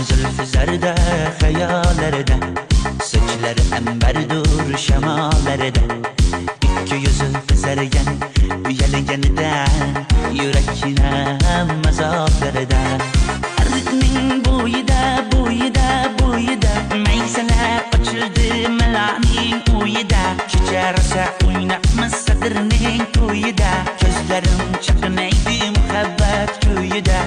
zulfi zarda hayallarda, sochlari ambardur shamollarda, ikki yuzi qizargan uyalganida, yurakning mazoblarida. Ardning bo'yida maysalar ochildi malaning uyida, kecharsa o'ynabmiz sadirning to'yida, ko'zlarim chaqnaydi muhabbat ko'yida.